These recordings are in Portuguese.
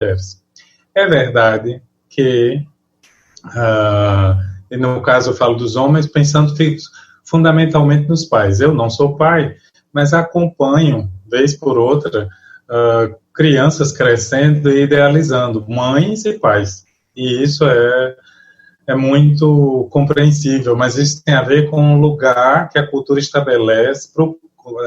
É verdade que, no caso eu falo dos homens, pensando fundamentalmente nos pais. Eu não sou pai, mas acompanho, vez por outra, crianças crescendo e idealizando mães e pais. E isso é muito compreensível, mas isso tem a ver com o lugar que a cultura estabelece para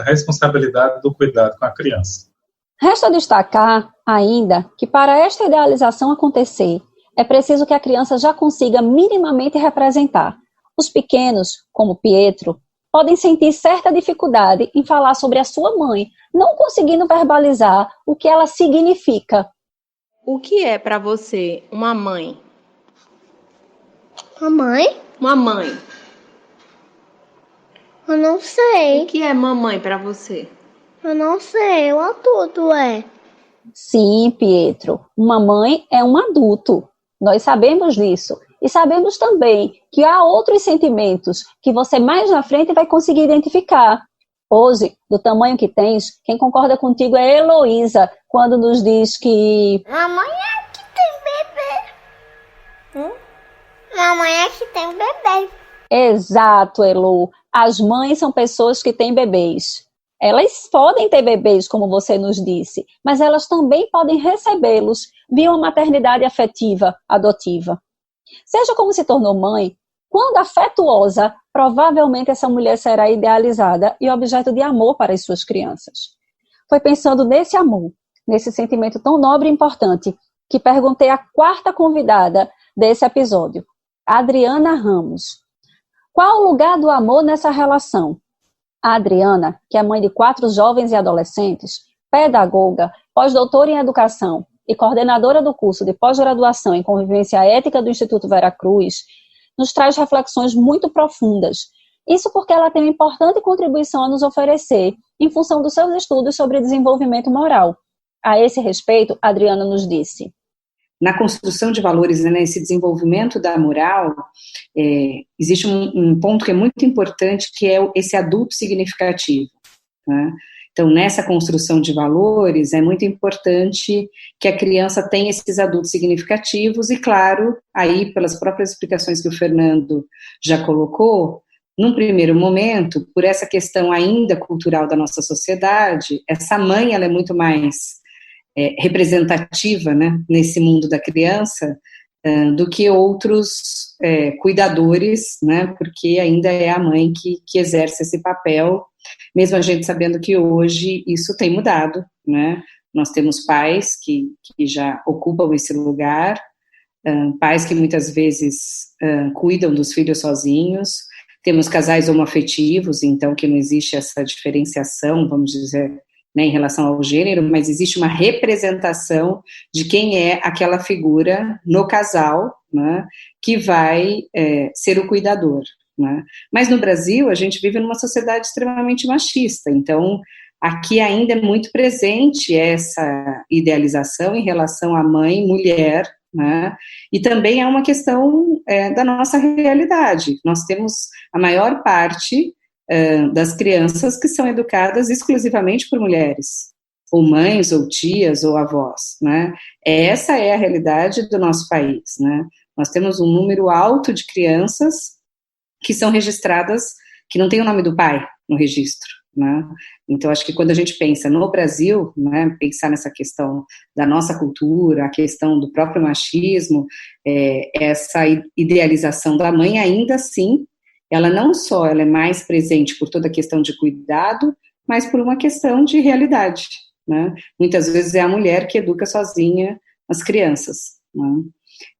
a responsabilidade do cuidado com a criança. Resta destacar ainda que para esta idealização acontecer, é preciso que a criança já consiga minimamente representar. Os pequenos, como Pietro, podem sentir certa dificuldade em falar sobre a sua mãe, não conseguindo verbalizar o que ela significa. O que é para você uma mãe? Uma mãe? Uma mãe. Eu não sei. O que é mamãe para você? Eu não sei, o adulto é. Sim, Pietro, uma mãe é um adulto. Nós sabemos disso. E sabemos também que há outros sentimentos que você mais na frente vai conseguir identificar. Hoje, do tamanho que tens, quem concorda contigo é Heloísa, quando nos diz que... Mamãe é que tem bebê. Mamãe é que tem bebê. Exato, Elo. As mães são pessoas que têm bebês. Elas podem ter bebês, como você nos disse, mas elas também podem recebê-los via uma maternidade afetiva, adotiva. Seja como se tornou mãe, quando afetuosa, provavelmente essa mulher será idealizada e objeto de amor para as suas crianças. Foi pensando nesse amor, nesse sentimento tão nobre e importante, que perguntei à quarta convidada desse episódio, Adriana Ramos. Qual o lugar do amor nessa relação? A Adriana, que é mãe de 4 jovens e adolescentes, pedagoga, pós-doutora em educação e coordenadora do curso de pós-graduação em convivência ética do Instituto Veracruz, nos traz reflexões muito profundas. Isso porque ela tem uma importante contribuição a nos oferecer em função dos seus estudos sobre desenvolvimento moral. A esse respeito, a Adriana nos disse: na construção de valores, nesse desenvolvimento da moral, existe um ponto que é muito importante, que é esse adulto significativo. Né? Então, nessa construção de valores, é muito importante que a criança tenha esses adultos significativos e, claro, aí, pelas próprias explicações que o Fernando já colocou, num primeiro momento, por essa questão ainda cultural da nossa sociedade, essa mãe, ela é muito mais representativa, né, nesse mundo da criança, do que outros cuidadores, né, porque ainda é a mãe que exerce esse papel, mesmo a gente sabendo que hoje isso tem mudado, né, nós temos pais que já ocupam esse lugar, pais que muitas vezes cuidam dos filhos sozinhos, temos casais homoafetivos, então que não existe essa diferenciação, vamos dizer, né, em relação ao gênero, mas existe uma representação de quem é aquela figura no casal, né, que vai ser o cuidador. Né? Mas no Brasil, a gente vive numa sociedade extremamente machista, então aqui ainda é muito presente essa idealização em relação à mãe, mulher, né? E também é uma questão da nossa realidade. Nós temos a maior parte das crianças que são educadas exclusivamente por mulheres, ou mães, ou tias, ou avós, né? Essa é a realidade do nosso país, né? Nós temos um número alto de crianças que são registradas, que não tem o nome do pai no registro, né? Então, acho que quando a gente pensa no Brasil, né, pensar nessa questão da nossa cultura, a questão do próprio machismo, essa idealização da mãe, ainda assim, ela não só ela é mais presente por toda a questão de cuidado, mas por uma questão de realidade, né? Muitas vezes é a mulher que educa sozinha as crianças, né?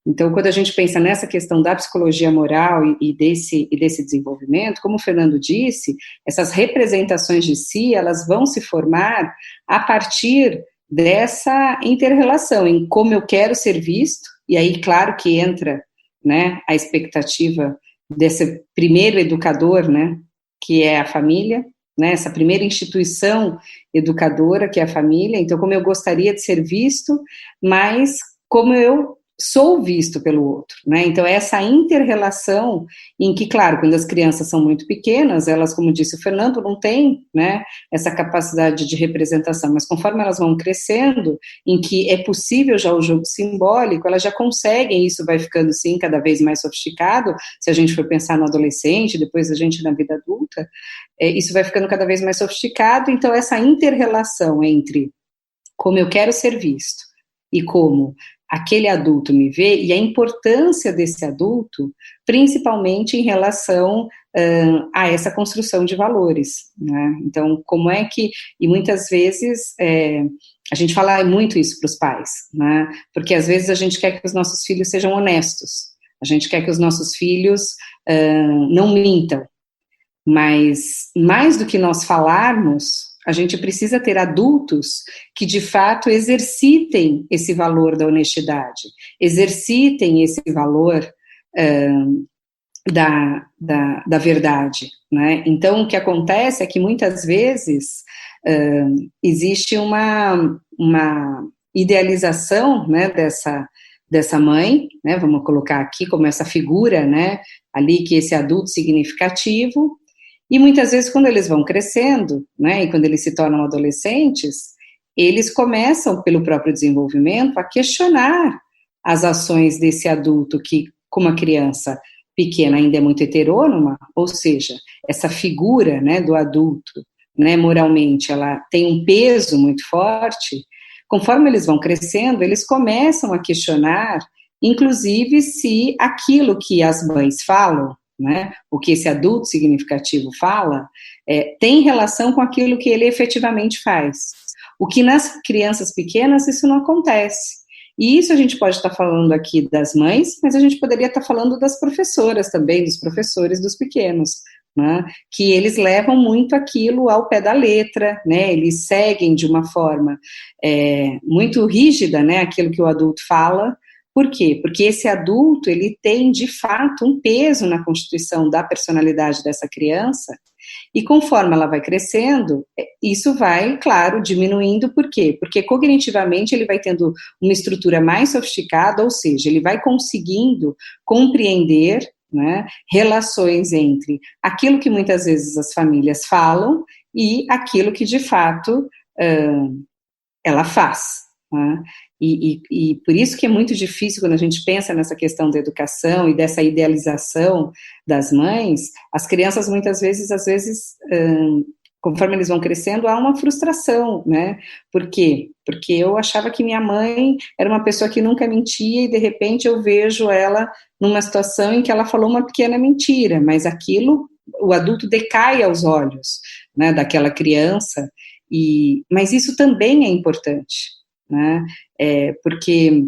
Então, quando a gente pensa nessa questão da psicologia moral e desse desenvolvimento, como o Fernando disse, essas representações de si, elas vão se formar a partir dessa inter-relação, em como eu quero ser visto, e aí, claro que entra, né, a expectativa desse primeiro educador, né, que é a família, né, essa primeira instituição educadora, que é a família. Então, como eu gostaria de ser visto, mas como eu sou visto pelo outro, né? Então, essa inter-relação em que, claro, quando as crianças são muito pequenas, elas, como disse o Fernando, não têm, né, essa capacidade de representação, mas conforme elas vão crescendo, em que é possível já o jogo simbólico, elas já conseguem, isso vai ficando, sim, cada vez mais sofisticado, se a gente for pensar no adolescente, depois a gente na vida adulta, isso vai ficando cada vez mais sofisticado, então essa inter-relação entre como eu quero ser visto e como aquele adulto me vê, e a importância desse adulto, principalmente em relação a essa construção de valores, né? Então, como é que, e muitas vezes, a gente fala muito isso para os pais, né? Porque às vezes a gente quer que os nossos filhos sejam honestos, a gente quer que os nossos filhos não mintam, mas mais do que nós falarmos, a gente precisa ter adultos que, de fato, exercitem esse valor da honestidade, exercitem esse valor da verdade, né? Então, o que acontece é que, muitas vezes, existe uma idealização, né, dessa mãe, né, vamos colocar aqui como essa figura, né, ali que esse adulto significativo. E muitas vezes, quando eles vão crescendo, né, e quando eles se tornam adolescentes, eles começam, pelo próprio desenvolvimento, a questionar as ações desse adulto que, como a criança pequena ainda é muito heterônoma, ou seja, essa figura, né, do adulto, né, moralmente, ela tem um peso muito forte. Conforme eles vão crescendo, eles começam a questionar, inclusive, se aquilo que as mães falam, né, o que esse adulto significativo fala, tem relação com aquilo que ele efetivamente faz. O que nas crianças pequenas isso não acontece. E isso a gente pode estar falando aqui das mães, mas a gente poderia estar falando das professoras também, dos professores dos pequenos, né, que eles levam muito aquilo ao pé da letra, né, eles seguem de uma forma muito rígida, né, aquilo que o adulto fala. Por quê? Porque esse adulto, ele tem, de fato, um peso na constituição da personalidade dessa criança, e conforme ela vai crescendo, isso vai, claro, diminuindo. Por quê? Porque cognitivamente ele vai tendo uma estrutura mais sofisticada, ou seja, ele vai conseguindo compreender, né, relações entre aquilo que muitas vezes as famílias falam e aquilo que, de fato, ela faz, né? E por isso que é muito difícil, quando a gente pensa nessa questão da educação e dessa idealização das mães, as crianças muitas vezes, conforme eles vão crescendo, há uma frustração, né? Por quê? Porque eu achava que minha mãe era uma pessoa que nunca mentia e, de repente, eu vejo ela numa situação em que ela falou uma pequena mentira, mas aquilo, o adulto decai aos olhos, né, daquela criança, mas isso também é importante, né? Porque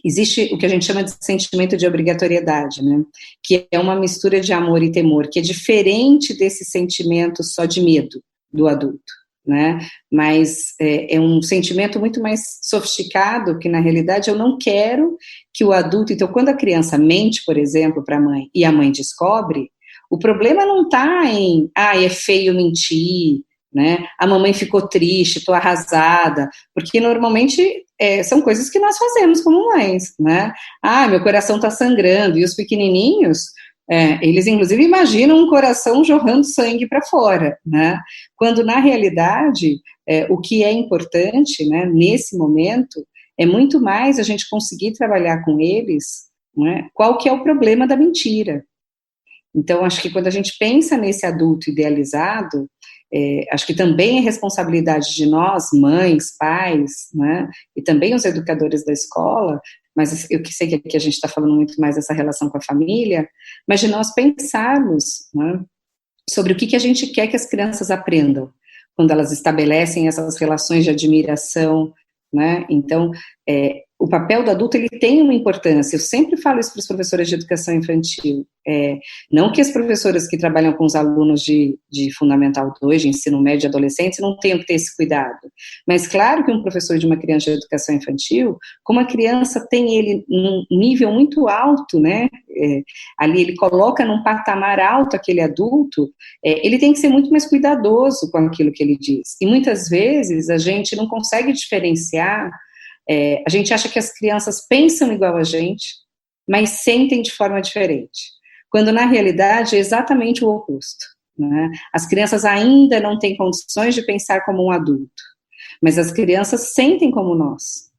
existe o que a gente chama de sentimento de obrigatoriedade, né? Que é uma mistura de amor e temor, que é diferente desse sentimento só de medo do adulto, né? Mas é um sentimento muito mais sofisticado, que na realidade eu não quero que o adulto... Então, quando a criança mente, por exemplo, para a mãe, e a mãe descobre, o problema não está em, é feio mentir, né? A mamãe ficou triste, estou arrasada, porque normalmente são coisas que nós fazemos como mães, né? Meu coração está sangrando, e os pequenininhos, eles inclusive imaginam um coração jorrando sangue para fora, né? Quando na realidade o que é importante, né, nesse momento é muito mais a gente conseguir trabalhar com eles, né, qual que é o problema da mentira. Então, acho que quando a gente pensa nesse adulto idealizado, acho que também é responsabilidade de nós, mães, pais, né, e também os educadores da escola, mas eu que sei que aqui a gente está falando muito mais dessa relação com a família, mas de nós pensarmos, né, sobre o que a gente quer que as crianças aprendam quando elas estabelecem essas relações de admiração, né? Então, o papel do adulto, ele tem uma importância. Eu sempre falo isso para os professores de educação infantil. Não que as professoras que trabalham com os alunos de Fundamental 2, de ensino médio e adolescentes, não tenham que ter esse cuidado. Mas claro que um professor de uma criança de educação infantil, como a criança tem ele num nível muito alto, né? Ali ele coloca num patamar alto aquele adulto, ele tem que ser muito mais cuidadoso com aquilo que ele diz. E muitas vezes a gente não consegue diferenciar A gente acha que as crianças pensam igual a gente, mas sentem de forma diferente, quando na realidade é exatamente o oposto, né? As crianças ainda não têm condições de pensar como um adulto, mas as crianças sentem como nós.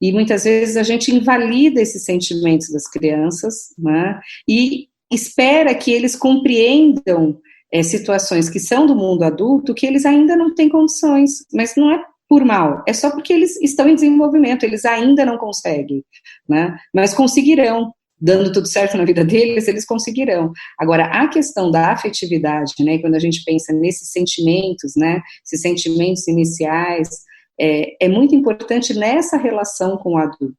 E muitas vezes a gente invalida esses sentimentos das crianças, né? E espera que eles compreendam situações que são do mundo adulto que eles ainda não têm condições, mas não é por mal, é só porque eles estão em desenvolvimento, eles ainda não conseguem, né? Mas conseguirão, dando tudo certo na vida deles, eles conseguirão. Agora, a questão da afetividade, né, quando a gente pensa nesses sentimentos, né, esses sentimentos iniciais, é muito importante nessa relação com o adulto.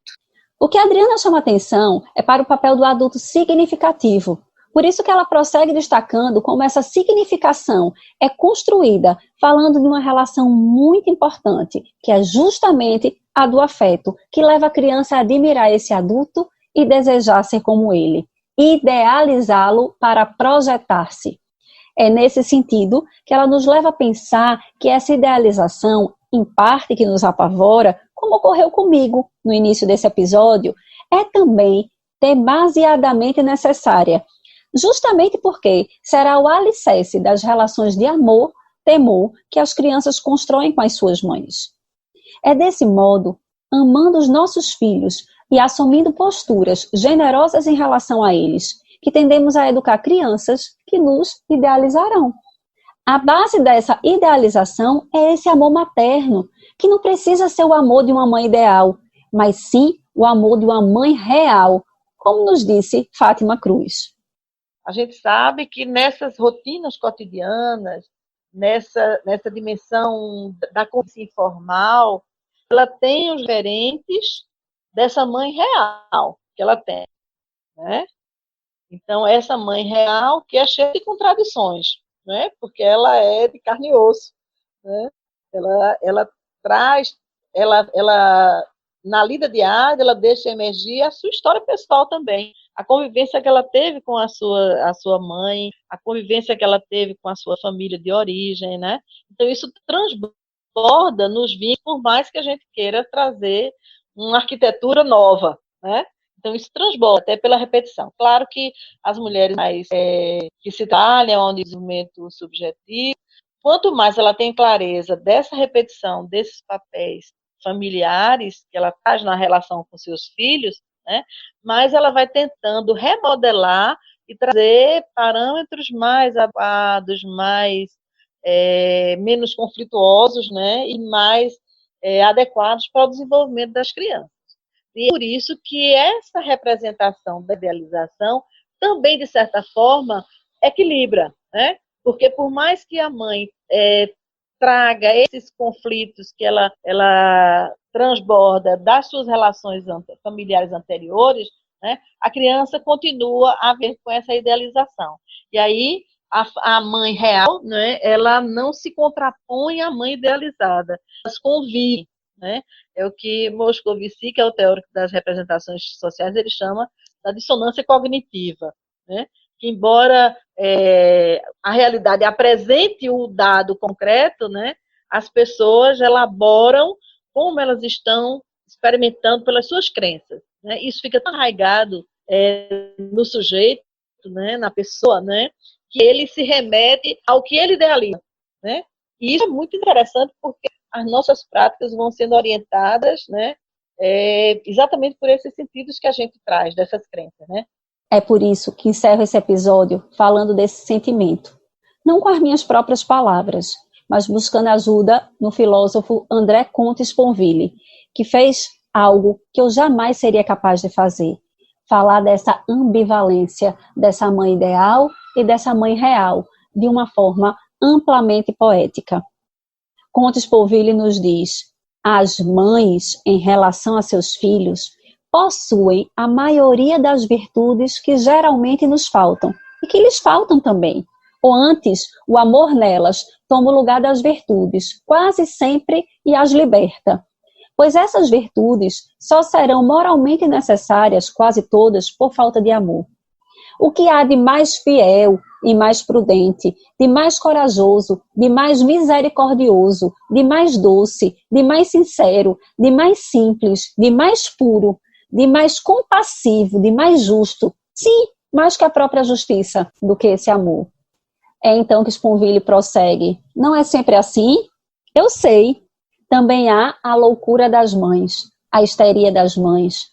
O que a Adriana chama atenção é para o papel do adulto significativo. Por isso que ela prossegue destacando como essa significação é construída falando de uma relação muito importante, que é justamente a do afeto, que leva a criança a admirar esse adulto e desejar ser como ele, idealizá-lo para projetar-se. É nesse sentido que ela nos leva a pensar que essa idealização, em parte que nos apavora, como ocorreu comigo no início desse episódio, é também demasiadamente necessária, justamente porque será o alicerce das relações de amor, temor que as crianças constroem com as suas mães. É desse modo, amando os nossos filhos e assumindo posturas generosas em relação a eles, que tendemos a educar crianças que nos idealizarão. A base dessa idealização é esse amor materno, que não precisa ser o amor de uma mãe ideal, mas sim o amor de uma mãe real, como nos disse Fátima Cruz. A gente sabe que nessas rotinas cotidianas, nessa dimensão da convivência informal, ela tem os referentes dessa mãe real que ela tem, né? Então, essa mãe real que é cheia de contradições, né? Porque ela é de carne e osso, né? Ela traz, na lida diária, ela deixa emergir a sua história pessoal também, a convivência que ela teve com a sua mãe, a convivência que ela teve com a sua família de origem, né? Então, isso transborda nos vínculos, por mais que a gente queira trazer uma arquitetura nova, né? Então, isso transborda até pela repetição. Claro que as mulheres mais que se trabalham ao desenvolvimento subjetivo, quanto mais ela tem clareza dessa repetição, desses papéis familiares que ela faz na relação com seus filhos, né, mais ela vai tentando remodelar e trazer parâmetros mais adequados, menos conflituosos, né, e mais adequados para o desenvolvimento das crianças. E é por isso que essa representação da idealização também, de certa forma, equilibra, né? Porque por mais que a mãe traga esses conflitos que ela transborda das suas relações familiares anteriores, né, a criança continua a ver com essa idealização. E aí a mãe real, né, ela não se contrapõe à mãe idealizada, elas convivem, né? É o que Moscovici, que é o teórico das representações sociais, ele chama da dissonância cognitiva, né? Que embora a realidade apresente o dado concreto, né, as pessoas elaboram como elas estão experimentando pelas suas crenças, né? Isso fica tão arraigado no sujeito, né, na pessoa, né, que ele se remete ao que ele idealiza, né? E isso é muito interessante porque as nossas práticas vão sendo orientadas, né, exatamente por esses sentidos que a gente traz dessas crenças, né? É por isso que encerro esse episódio falando desse sentimento. Não com as minhas próprias palavras, mas buscando ajuda no filósofo André Comte Sponville, que fez algo que eu jamais seria capaz de fazer. Falar dessa ambivalência dessa mãe ideal e dessa mãe real, de uma forma amplamente poética. Comte Sponville nos diz: as mães, em relação a seus filhos, possuem a maioria das virtudes que geralmente nos faltam, e que lhes faltam também. Ou antes, o amor nelas toma o lugar das virtudes, quase sempre, e as liberta. Pois essas virtudes só serão moralmente necessárias, quase todas, por falta de amor. O que há de mais fiel, e mais prudente, de mais corajoso, de mais misericordioso, de mais doce, de mais sincero, de mais simples, de mais puro, de mais compassivo, de mais justo. Sim, mais que a própria justiça do que esse amor. É então que Sponville prossegue. Não é sempre assim? Eu sei. Também há a loucura das mães, a histeria das mães,